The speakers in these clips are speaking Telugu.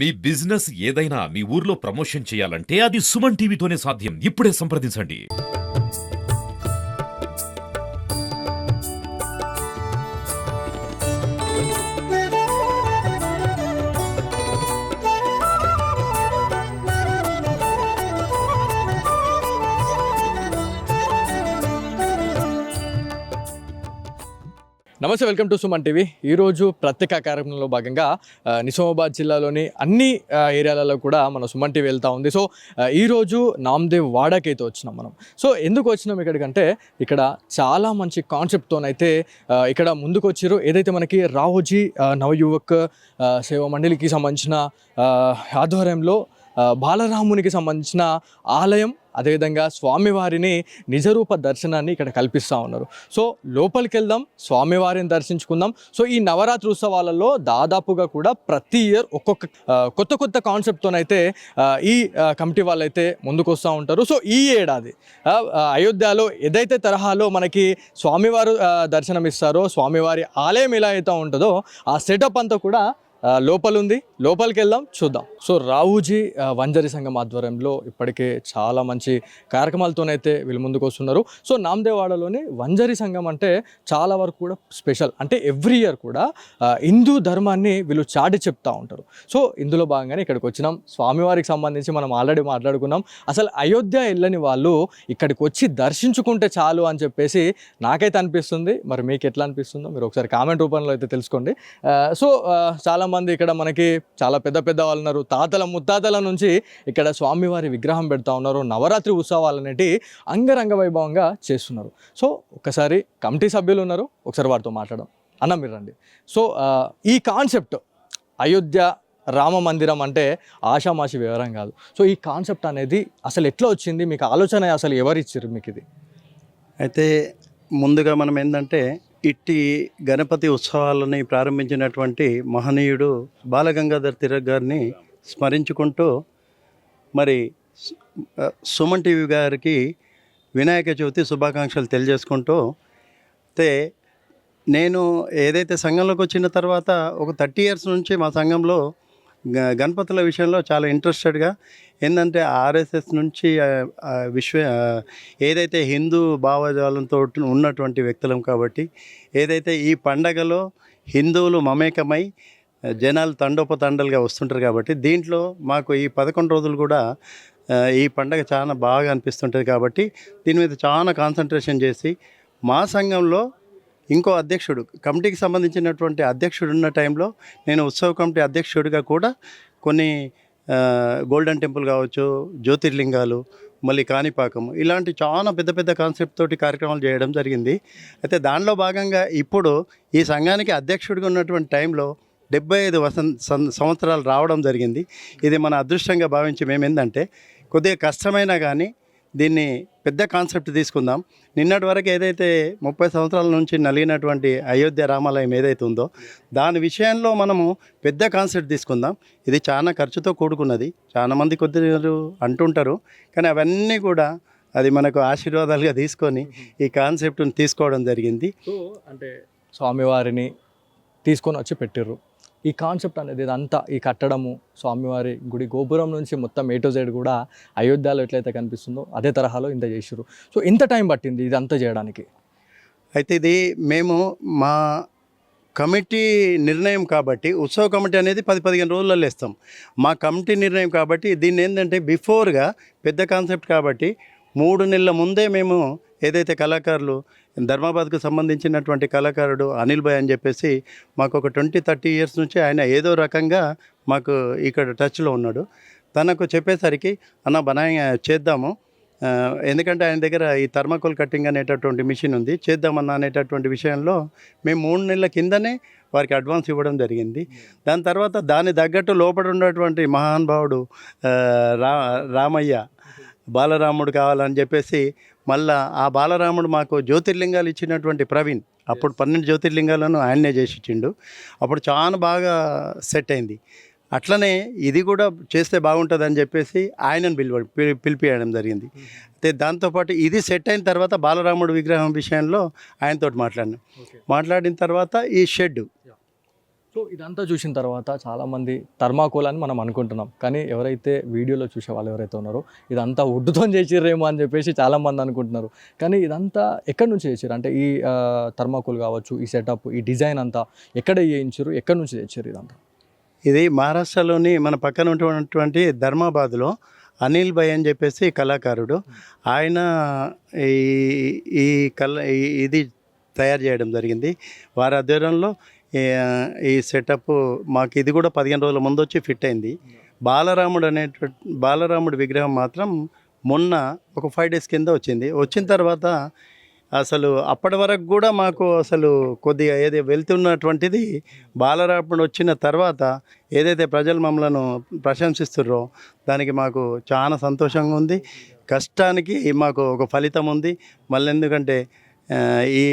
మీ బిజినెస్ ఏదైనా మీ ఊర్లో ప్రమోషన్ చేయాలంటే అది సుమన్ టీవీతోనే సాధ్యం. ఇప్పుడే సంప్రదించండి. నమస్తే, వెల్కమ్ టు సుమన్ టీవీ. ఈరోజు ప్రత్యేక కార్యక్రమంలో భాగంగా నిజామాబాద్ జిల్లాలోని అన్ని ఏరియాలలో కూడా మన సుమన్ టీవీ వెళ్తూ ఉంది. సో ఈరోజు నామదేవ్ వాడాకైతే వచ్చినాం మనం. సో ఎందుకు వచ్చినాం ఇక్కడికంటే ఇక్కడ చాలా మంచి కాన్సెప్ట్తోనైతే ఇక్కడ ముందుకు వచ్చారు. ఏదైతే మనకి రాహుజీ నవయువక్ సేవా మండలికి సంబంధించిన ఆధ్వర్యంలో బాలరామునికి సంబంధించిన ఆలయం, అదేవిధంగా స్వామివారిని నిజరూప దర్శనాన్ని ఇక్కడ కల్పిస్తూ ఉన్నారు. సో లోపలికి వెళ్దాం, స్వామివారిని దర్శించుకుందాం. సో ఈ నవరాత్రి ఉత్సవాలలో దాదాపుగా కూడా ప్రతి ఇయర్ ఒక్కొక్క కొత్త కాన్సెప్ట్తోనైతే ఈ కమిటీ వాళ్ళైతే ముందుకు వస్తూ ఉంటారు. సో ఈ ఏడాది అయోధ్యలో ఏదైతే తరహాలో మనకి స్వామివారు దర్శనం ఇస్తారో, స్వామివారి ఆలయం ఎలా అయితే ఉంటుందో ఆ సెటప్ అంతా కూడా లోపలుంది. లోపలికి వెళ్దాం, చూద్దాం. సో రావుజీ వంజరి సంఘం ఆధ్వర్యంలో ఇప్పటికే చాలా మంచి కార్యక్రమాలతోనైతే వీళ్ళు ముందుకు వస్తున్నారు. సో నామదేవాడలోని వంజరి సంఘం అంటే చాలా వరకు కూడా స్పెషల్. అంటే ఎవ్రీ ఇయర్ కూడా హిందూ ధర్మాన్ని వీళ్ళు చాటి చెప్తూ ఉంటారు. సో ఇందులో భాగంగానే ఇక్కడికి వచ్చినాం. స్వామివారికి సంబంధించి మనం ఆల్రెడీ మాట్లాడుకున్నాం. అసలు అయోధ్య వెళ్ళని వాళ్ళు ఇక్కడికి వచ్చి దర్శించుకుంటే చాలు అని చెప్పేసి నాకైతే అనిపిస్తుంది. మరి మీకు ఎట్లా అనిపిస్తుందో మీరు ఒకసారి కామెంట్ రూపంలో అయితే తెలుసుకోండి. సో చాలామంది ఇక్కడ మనకి చాలా పెద్ద వాళ్ళు ఉన్నారు. తాతల ముత్తాతల నుంచి ఇక్కడ స్వామివారి విగ్రహం పెడతా ఉన్నారు. నవరాత్రి ఉత్సవాలు అనేటి అంగరంగ వైభవంగా చేస్తున్నారు. సో ఒకసారి కమిటీ సభ్యులు ఉన్నారు, ఒకసారి వారితో మాట్లాడడం. అన్న మీరు రండి. సో ఈ కాన్సెప్ట్ అయోధ్య రామ మందిరం అంటే ఆషామాషి వివరం కాదు. సో ఈ కాన్సెప్ట్ అనేది అసలు ఎట్లా వచ్చింది, మీకు ఆలోచన అసలు ఎవరు ఇచ్చారు మీకు ఇది? అయితే ముందుగా మనం ఏంటంటే ఇట్టి గణపతి ఉత్సవాలని ప్రారంభించినటువంటి మహనీయుడు బాలగంగాధర్ తిలక్ గారిని స్మరించుకుంటూ మరి సుమన్ టీవీ గారికి వినాయక చవితి శుభాకాంక్షలు తెలియజేసుకుంటూ అయితే నేను ఏదైతే సంఘంలోకి వచ్చిన తర్వాత ఒక 30 ఇయర్స్ నుంచి మా సంఘంలో గణపతుల విషయంలో చాలా ఇంట్రెస్టెడ్గా ఏంటంటే ఆర్ఎస్ఎస్ నుంచి ఏదైతే హిందూ భావజాలంతో ఉన్నటువంటి వ్యక్తులం కాబట్టి ఏదైతే ఈ పండగలో హిందువులు మమేకమై జనాలు తండోపతండలుగా వస్తుంటారు కాబట్టి దీంట్లో మాకు ఈ 11 రోజులు కూడా ఈ పండగ చాలా బాగా అనిపిస్తుంటుంది కాబట్టి దీని మీద చాలా కాన్సన్ట్రేషన్ చేసి మా సంఘంలో ఇంకో అధ్యక్షుడు కమిటీకి సంబంధించినటువంటి అధ్యక్షుడు ఉన్న టైంలో నేను ఉత్సవ కమిటీ అధ్యక్షుడిగా కూడా కొన్ని గోల్డెన్ టెంపుల్ కావచ్చు, జ్యోతిర్లింగాలు, మళ్ళీ కాణిపాకం ఇలాంటి చాలా పెద్ద కాన్సెప్ట్ తోటి కార్యక్రమాలు చేయడం జరిగింది. అయితే దానిలో భాగంగా ఇప్పుడు ఈ సంఘానికి అధ్యక్షుడిగా ఉన్నటువంటి టైంలో 75 సంవత్సరాలు రావడం జరిగింది. ఇది మన అదృష్టంగా భావించి మేము ఏంటంటే కొద్దిగా కష్టమైనా కానీ దీన్ని పెద్ద కాన్సెప్ట్ తీసుకుందాం. నిన్నటి వరకు ఏదైతే 30 సంవత్సరాల నుంచి నలిగినటువంటి అయోధ్య రామాలయం ఏదైతే ఉందో దాని విషయంలో మనము పెద్ద కాన్సెప్ట్ తీసుకుందాం. ఇది చాలా ఖర్చుతో కూడుకున్నది, చాలామంది కొద్దిగా అంటుంటారు, కానీ అవన్నీ కూడా అది మనకు ఆశీర్వాదాలుగా తీసుకొని ఈ కాన్సెప్ట్ని తీసుకోవడం జరిగింది. సో అంటే స్వామివారిని తీసుకొని వచ్చి పెట్టిర్రు. ఈ కాన్సెప్ట్ అనేది ఇదంతా ఈ కట్టడము, స్వామివారి గుడి గోపురం నుంచి మొత్తం A to Z కూడా అయోధ్యలో ఎట్లయితే కనిపిస్తుందో అదే తరహాలో ఇంత చేసిర్రు. సో ఎంత టైం పట్టింది ఇదంతా చేయడానికి? అయితే ఇది మేము మా కమిటీ నిర్ణయం కాబట్టి ఉత్సవ కమిటీ అనేది 10-15 రోజులలో ఇస్తాం. మా కమిటీ నిర్ణయం కాబట్టి దీన్ని ఏంటంటే బిఫోర్గా పెద్ద కాన్సెప్ట్ కాబట్టి 3 నెలల ముందే మేము ఏదైతే కళాకారులు ధర్మాబాద్కు సంబంధించినటువంటి కళాకారుడు అనిల్ భాయ్ అని చెప్పేసి మాకు ఒక 20-30 ఇయర్స్ నుంచి ఆయన ఏదో రకంగా మాకు ఇక్కడ టచ్లో ఉన్నాడు. తనకు చెప్పేసరికి అన్న బనాయి చేద్దాము, ఎందుకంటే ఆయన దగ్గర ఈ థర్మాకోల్ కట్టింగ్ అనేటటువంటి మిషన్ ఉంది, చేద్దామన్నా అనేటటువంటి విషయంలో మేము 3 నెలల కిందనే వారికి అడ్వాన్స్ ఇవ్వడం జరిగింది. దాని తర్వాత దాని తగ్గట్టు లోపల ఉన్నటువంటి మహానుభావుడు రామయ్య బాలరాముడు కావాలని చెప్పేసి మళ్ళా ఆ బాలరాముడు మాకు జ్యోతిర్లింగాలు ఇచ్చినటువంటి ప్రవీణ్ అప్పుడు 12 జ్యోతిర్లింగాలను ఆయన్నే చేసి ఇచ్చిండు. అప్పుడు చాలా బాగా సెట్ అయింది. అట్లనే ఇది కూడా చేస్తే బాగుంటుందని చెప్పేసి ఆయనను పిలిపియడం జరిగింది. అయితే దాంతోపాటు ఇది సెట్ అయిన తర్వాత బాలరాముడు విగ్రహం విషయంలో ఆయనతో మాట్లాడిన తర్వాత ఈ షెడ్ సో ఇదంతా చూసిన తర్వాత చాలామంది థర్మాకోల్ అని మనం అనుకుంటున్నాం, కానీ ఎవరైతే వీడియోలో చూసే వాళ్ళు ఎవరైతే ఉన్నారో ఇదంతా వుడ్తో చేసిర్రేమో అని చెప్పేసి చాలామంది అనుకుంటున్నారు. కానీ ఇదంతా ఎక్కడి నుంచి చేసారు అంటే ఈ థర్మాకోల్ కావచ్చు, ఈ సెటప్, ఈ డిజైన్ అంతా ఎక్కడ చేయించారు, ఎక్కడి నుంచి తెచ్చారు ఇదంతా? ఇది మహారాష్ట్రలోని మన పక్కన ఉన్నటువంటి ధర్మాబాద్లో అనిల్ భాయ్ అని చెప్పేసి కళాకారుడు, ఆయన ఈ ఈ ఇది తయారు చేయడం జరిగింది. వారి ఆధ్వర్యంలో ఈ సెటప్ మాకు ఇది కూడా 15 రోజుల ముందు వచ్చి ఫిట్ అయింది. బాలరాముడు విగ్రహం మాత్రం మొన్న ఒక 5 డేస్ కింద వచ్చింది. వచ్చిన తర్వాత అసలు అప్పటి వరకు కూడా మాకు అసలు కొద్దిగా ఏదో వెళ్తున్నటువంటిది బాలరాముడు వచ్చిన తర్వాత ఏదైతే ప్రజలు మమ్మల్ని ప్రశంసిస్తున్నారో దానికి మాకు చాలా సంతోషంగా ఉంది. కష్టానికి మాకు ఒక ఫలితం ఉంది. మళ్ళీ ఎందుకంటే ఈ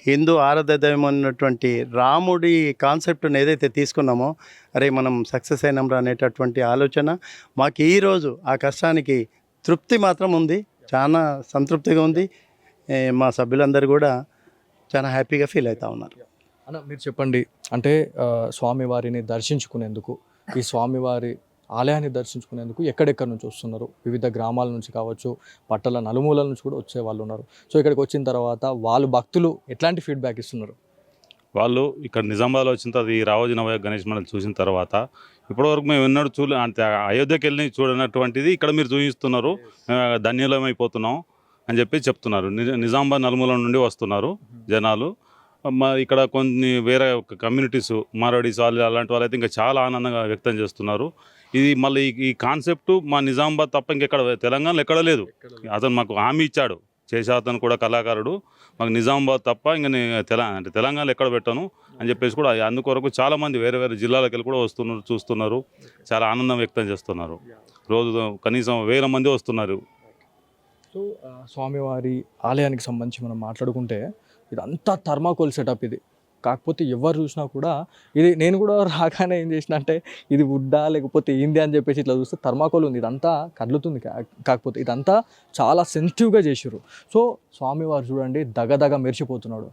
హిందూ ఆరాధ్య దైవం అన్నటువంటి రాముడి కాన్సెప్ట్ని ఏదైతే తీసుకున్నామో అరే మనం సక్సెస్ అయినాంరా అనేటటువంటి ఆలోచన మాకు ఈరోజు ఆ కష్టానికి తృప్తి మాత్రం ఉంది. చాలా సంతృప్తిగా ఉంది. మా సభ్యులందరూ కూడా చాలా హ్యాపీగా ఫీల్ అవుతూ ఉన్నారు. అన్న మీరు చెప్పండి, అంటే స్వామివారిని దర్శించుకునేందుకు, ఈ స్వామివారి ఆలయాన్ని దర్శించుకునేందుకు ఎక్కడెక్కడి నుంచి వస్తున్నారు? వివిధ గ్రామాల నుంచి కావచ్చు, పట్టణ నలుమూలల నుంచి కూడా వచ్చే వాళ్ళు ఉన్నారు. సో ఇక్కడికి వచ్చిన తర్వాత వాళ్ళు భక్తులు ఎట్లాంటి ఫీడ్బ్యాక్ ఇస్తున్నారు? వాళ్ళు ఇక్కడ నిజామాబాద్లో వచ్చిన తర్వాత ఈ రావోజీ నవయ గణేష్ మండలి చూసిన తర్వాత ఇప్పటివరకు మేము ఎన్నడూ అంటే అయోధ్యకి వెళ్ళి చూడనటువంటిది ఇక్కడ మీరు చూపిస్తున్నారు, ధన్యులమైపోతున్నాం అని చెప్పి చెప్తున్నారు. నిజామాబాద్ నలుమూల నుండి వస్తున్నారు జనాలు. ఇక్కడ కొన్ని వేరే కమ్యూనిటీస్ మారోడీస్ వాళ్ళు అలాంటి వాళ్ళైతే ఇంకా చాలా ఆనందంగా వ్యక్తం చేస్తున్నారు. ఇది మళ్ళీ ఈ కాన్సెప్ట్ మా నిజామాబాద్ తప్ప ఇంకెక్కడ తెలంగాణలో ఎక్కడ లేదు. అతను మాకు హామీ ఇచ్చాడు, చేసే అతను కూడా కళాకారుడు, మాకు నిజామాబాద్ తప్ప ఇంకా అంటే తెలంగాణలో ఎక్కడ పెట్టాను అని చెప్పేసి కూడా అందుకొరకు చాలామంది వేరే వేరే జిల్లాలకు వెళ్ళి కూడా వస్తున్నారు, చూస్తున్నారు, చాలా ఆనందం వ్యక్తం చేస్తున్నారు. రోజు కనీసం 1000 మంది వస్తున్నారు. సో స్వామివారి ఆలయానికి సంబంధించి మనం మాట్లాడుకుంటే ఇదంతా థర్మాకోల్ సెటప్ ఇది. కాకపోతే ఎవరు చూసినా కూడా ఇది, నేను కూడా రాగానే ఏం చేసిన అంటే ఇది వుడ్డా లేకపోతే ఏంది అని చెప్పేసి ఇట్లా చూస్తే థర్మాకోల్ ఉంది, ఇదంతా కదులుతుంది. కాకపోతే ఇదంతా చాలా సెన్సిటివ్గా చేసారు. సో స్వామివారు చూడండి దగదగ మెరిచిపోతున్నాడు.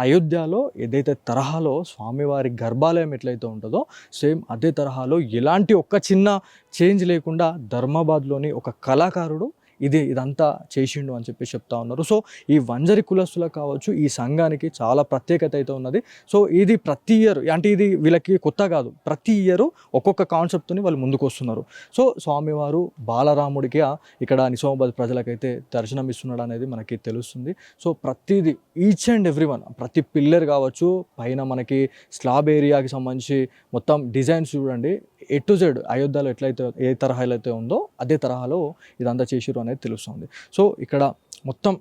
అయోధ్యలో ఏదైతే తరహాలో స్వామివారి గర్భాలయం ఎట్లయితే ఉంటుందో సేమ్ అదే తరహాలో ఎలాంటి ఒక్క చిన్న చేంజ్ లేకుండా ధర్మాబాద్లోని ఒక కళాకారుడు ఇదంతా చేసిండు అని చెప్పి చెప్తా ఉన్నారు. సో ఈ వంజరి కులస్తులకు కావచ్చు, ఈ సంఘానికి చాలా ప్రత్యేకత అయితే ఉన్నది. సో ఇది ప్రతి ఇయర్, అంటే ఇది వీళ్ళకి కొత్త కాదు, ప్రతి ఇయర్ ఒక్కొక్క కాన్సెప్ట్తోని వాళ్ళు ముందుకు వస్తున్నారు. సో స్వామివారు బాలరాముడికి ఇక్కడ నిజామాబాద్ ప్రజలకైతే దర్శనం ఇస్తున్నాడు అనేది మనకి తెలుస్తుంది. సో ప్రతిదీ ఈచ్ అండ్ ఎవ్రీ వన్, ప్రతి పిల్లర్ కావచ్చు, పైన మనకి స్లాబ్ ఏరియాకి సంబంధించి మొత్తం డిజైన్స్ చూడండి, A to Z అయోధ్యలో ఎట్లయితే ఏ తరహాలో అయితే ఉందో అదే తరహాలో ఇదంతా చేసిరు అనేది తెలుస్తుంది. సో ఇక్కడ మొత్తం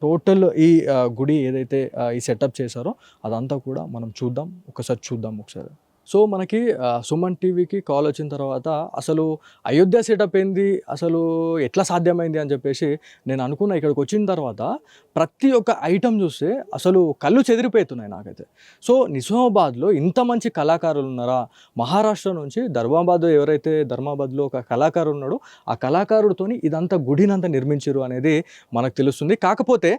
టోటల్ ఈ గుడి ఏదైతే ఈ సెటప్ చేశారో అదంతా కూడా మనం చూద్దాం ఒకసారి. సో మనకి సుమన్ టీవీకి కాల్ వచ్చిన తర్వాత అసలు అయోధ్య సెటప్ ఏంది, అసలు ఎట్లా సాధ్యమైంది అని చెప్పేసి నేను అనుకున్నా. ఇక్కడికి వచ్చిన తర్వాత ప్రతి ఒక్క ఐటమ్ చూస్తే అసలు కళ్ళు చెదిరిపోతున్నాయి నాకైతే. సో నిజామాబాద్లో ఇంత మంచి కళాకారులు ఉన్నారా? మహారాష్ట్ర నుంచి ధర్మాబాద్లో ఒక కళాకారుడు ఉన్నాడు, ఆ కళాకారుడితోని ఇదంతా గుడినంతా నిర్మించారు అనేది మనకు తెలుస్తుంది. కాకపోతే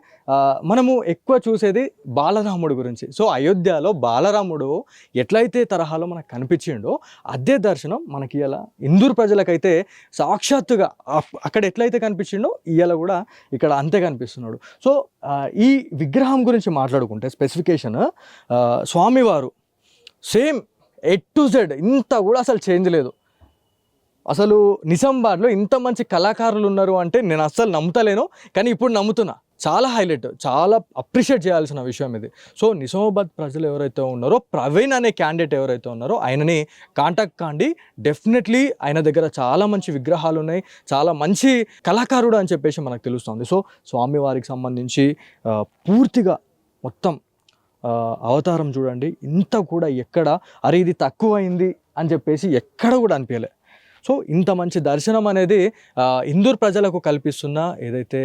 మనము ఎక్కువ చూసేది బాలరాముడు గురించి. సో అయోధ్యలో బాలరాముడు ఎట్లయితే తరహాలో మనకు కనిపించిండో అదే దర్శనం మనకి ఇలా ఇందూరు ప్రజలకైతే సాక్షాత్తుగా అక్కడ ఎట్లయితే కనిపించిండో ఇవాళ కూడా ఇక్కడ అంతే కనిపిస్తున్నాడు. సో ఈ విగ్రహం గురించి మాట్లాడుకుంటే స్పెసిఫికేషన్ స్వామివారు సేమ్ A to Z ఇంత కూడా అసలు చేంజ్ లేదు. అసలు నిజామాబాద్లో ఇంత మంచి కళాకారులు ఉన్నారు అంటే నేను అస్సలు నమ్ముతలేను, కానీ ఇప్పుడు నమ్ముతున్నా. చాలా హైలైట్, చాలా అప్రిషియేట్ చేయాల్సిన విషయం ఇది. సో నిజామాబాద్ ప్రజలు ఎవరైతే ఉన్నారో, ప్రవీణ్ అనే క్యాండిడేట్ ఎవరైతే ఉన్నారో ఆయనని కాంటాక్ట్ కాండి. డెఫినెట్లీ ఆయన దగ్గర చాలా మంచి విగ్రహాలు ఉన్నాయి, చాలా మంచి కళాకారుడు అని చెప్పేసి మనకు తెలుస్తుంది. సో స్వామివారికి సంబంధించి పూర్తిగా మొత్తం అవతారం చూడండి, ఇంత కూడా ఎక్కడ అరే ఇది తక్కువైంది అని చెప్పేసి ఎక్కడ కూడా అనిపించలే. సో ఇంత మంచి దర్శనం అనేది ఇందూరు ప్రజలకు కల్పిస్తున్న ఏదైతే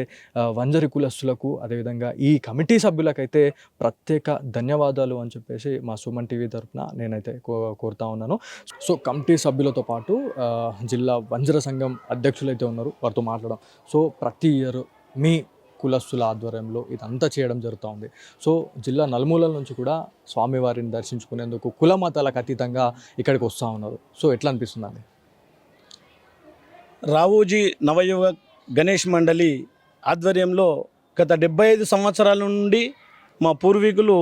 వంజరి కులస్తులకు, అదేవిధంగా ఈ కమిటీ సభ్యులకైతే ప్రత్యేక ధన్యవాదాలు అని చెప్పేసి మా సుమన్ టీవీ తరఫున నేనైతే కోరుతా ఉన్నాను. సో కమిటీ సభ్యులతో పాటు జిల్లా వంజర సంఘం అధ్యక్షులు అయితే ఉన్నారు, వారితో మాట్లాడడం. సో ప్రతి ఇయర్ మీ కులస్తుల ఆధ్వర్యంలో ఇదంతా చేయడం జరుగుతూ ఉంది. సో జిల్లా నలుమూలల నుంచి కూడా స్వామివారిని దర్శించుకునేందుకు కుల మతాలకు అతీతంగా ఇక్కడికి వస్తూ ఉన్నారు. సో ఎట్లా అనిపిస్తుందండి? రావోజీ నవయుగ గణేష్ మండలి ఆధ్వర్యంలో గత 75 సంవత్సరాల నుండి మా పూర్వీకులు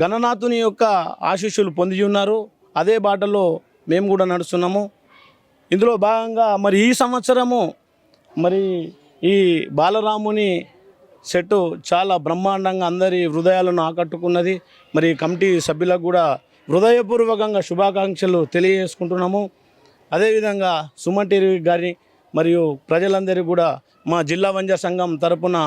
గణనాథుని యొక్క ఆశీస్సులు పొంది ఉన్నారు. అదే బాటలో మేము కూడా నడుస్తున్నాము. ఇందులో భాగంగా మరి ఈ సంవత్సరము మరి ఈ బాలరాముని సెట్ చాలా బ్రహ్మాండంగా అందరి హృదయాలను ఆకట్టుకున్నది. మరి కమిటీ సభ్యులకు కూడా హృదయపూర్వకంగా శుభాకాంక్షలు తెలియజేసుకుంటున్నాము. అదేవిధంగా సుమన్ టీవీ గారి మరియు ప్రజలందరికీ కూడా మా జిల్లా వంజ సంఘం తరపున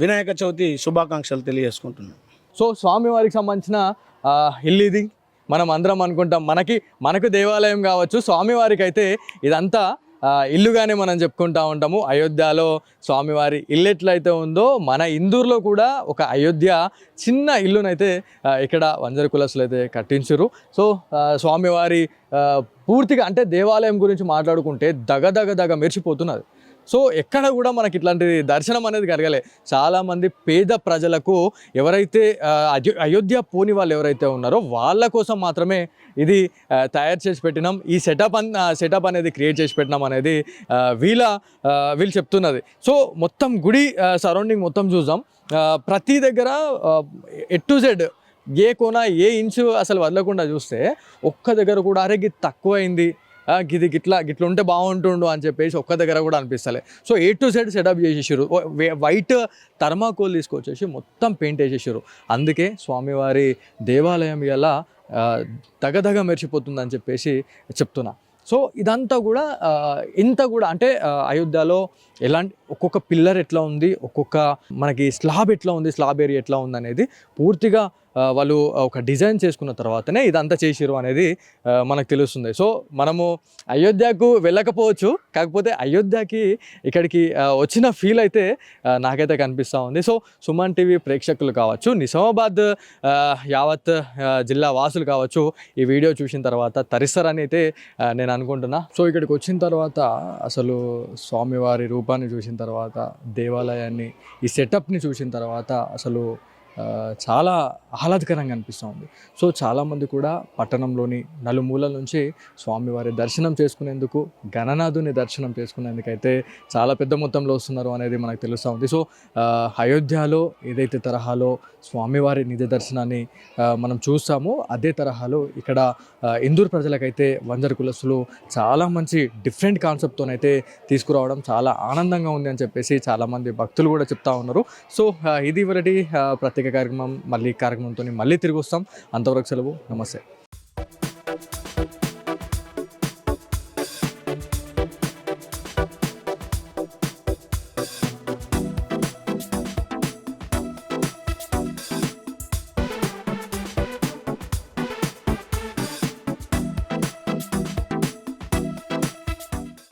వినాయక చవితి శుభాకాంక్షలు తెలియజేసుకుంటున్నాం. సో స్వామివారికి సంబంధించిన ఇల్లు ఇది. మనం అందరం అనుకుంటాం మనకు దేవాలయం కావచ్చు, స్వామివారికి అయితే ఇదంతా ఇల్లుగానే మనం చెప్పుకుంటూ ఉంటాము. అయోధ్యలో స్వామివారి ఇల్లు ఎట్లయితే ఉందో మన ఇందూరులో కూడా ఒక అయోధ్య చిన్న ఇల్లునైతే ఇక్కడ వంజర కులస్తులు అయితే కట్టించారు. సో స్వామివారి పూర్తిగా అంటే దేవాలయం గురించి మాట్లాడుకుంటే దగ మెరిచిపోతున్నది. సో ఎక్కడ కూడా మనకి ఇట్లాంటి దర్శనం అనేది కలగలే. చాలామంది పేద ప్రజలకు ఎవరైతే అయోధ్య పోని వాళ్ళు ఎవరైతే ఉన్నారో వాళ్ళ కోసం మాత్రమే ఇది తయారు చేసి పెట్టినాం. ఈ సెటప్ అనేది క్రియేట్ చేసి పెట్టినాం అనేది వీళ్ళు చెప్తున్నది. సో మొత్తం గుడి సరౌండింగ్ మొత్తం చూద్దాం. ప్రతి దగ్గర ఎటు జెడ్ ఏ కోన ఏ ఇంచు అసలు వదలకుండా చూస్తే ఒక్క దగ్గర కూడా అరే గిది తక్కువైంది, గిట్లా ఉంటే బాగుంటుండు అని చెప్పేసి ఒక్క దగ్గర కూడా అనిపిస్తలే. So A to Z setup చేసేసారు. వైట్ థర్మాకోల్ తీసుకొచ్చేసి మొత్తం పెయింట్ వేసేసారు. అందుకే స్వామివారి దేవాలయం ఇలా దగదగ మెరిచిపోతుందని చెప్పేసి చెప్తున్నా. సో ఇదంతా కూడా ఇంత కూడా అంటే అయోధ్యలో ఎలాంటి ఒక్కొక్క పిల్లర్ ఎట్లా ఉంది, ఒక్కొక్క మనకి స్లాబ్ ఎట్లా ఉంది, స్లాబ్ ఏరియా ఎట్లా ఉంది అనేది పూర్తిగా వాళ్ళు ఒక డిజైన్ చేసుకున్న తర్వాతనే ఇదంతా చేసిరు అనేది మనకు తెలుస్తుంది. సో మనము అయోధ్యకు వెళ్ళకపోవచ్చు, కాకపోతే అయోధ్యకి ఇక్కడికి వచ్చిన ఫీల్ అయితే నాకైతే కనిపిస్తూ ఉంది. సో సుమన్ టీవీ ప్రేక్షకులు కావచ్చు, నిజామాబాద్ యావత్ జిల్లా వాసులు కావచ్చు, ఈ వీడియో చూసిన తర్వాత తరిస్తారని అయితే నేను అనుకుంటున్నా. సో ఇక్కడికి వచ్చిన తర్వాత అసలు స్వామివారి రూపాన్ని చూసిన తర్వాత, దేవాలయాన్ని ఈ సెటప్ని చూసిన తర్వాత అసలు చాలా ఆహ్లాదకరంగా అనిపిస్తూ ఉంది. సో చాలామంది కూడా పట్టణంలోని నలుమూలల నుంచి స్వామివారి దర్శనం చేసుకునేందుకు, గణనాథుని దర్శనం చేసుకునేందుకైతే చాలా పెద్ద మొత్తంలో వస్తున్నారు అనేది మనకు తెలుస్తూ ఉంది. సో అయోధ్యలో ఏదైతే తరహాలో స్వామివారి నిజ దర్శనాన్ని మనం చూస్తామో అదే తరహాలో ఇక్కడ ఇందూరు ప్రజలకైతే వంజర కులస్తులు చాలా మంచి డిఫరెంట్ కాన్సెప్ట్తోనైతే తీసుకురావడం చాలా ఆనందంగా ఉంది అని చెప్పేసి చాలామంది భక్తులు కూడా చెప్తా ఉన్నారు. సో ఇది ఇవరటి ప్రత్యేక కార్యక్రమంతో మళ్ళీ తిరిగి వస్తాం. అంతవరకు సెలవు. నమస్తే.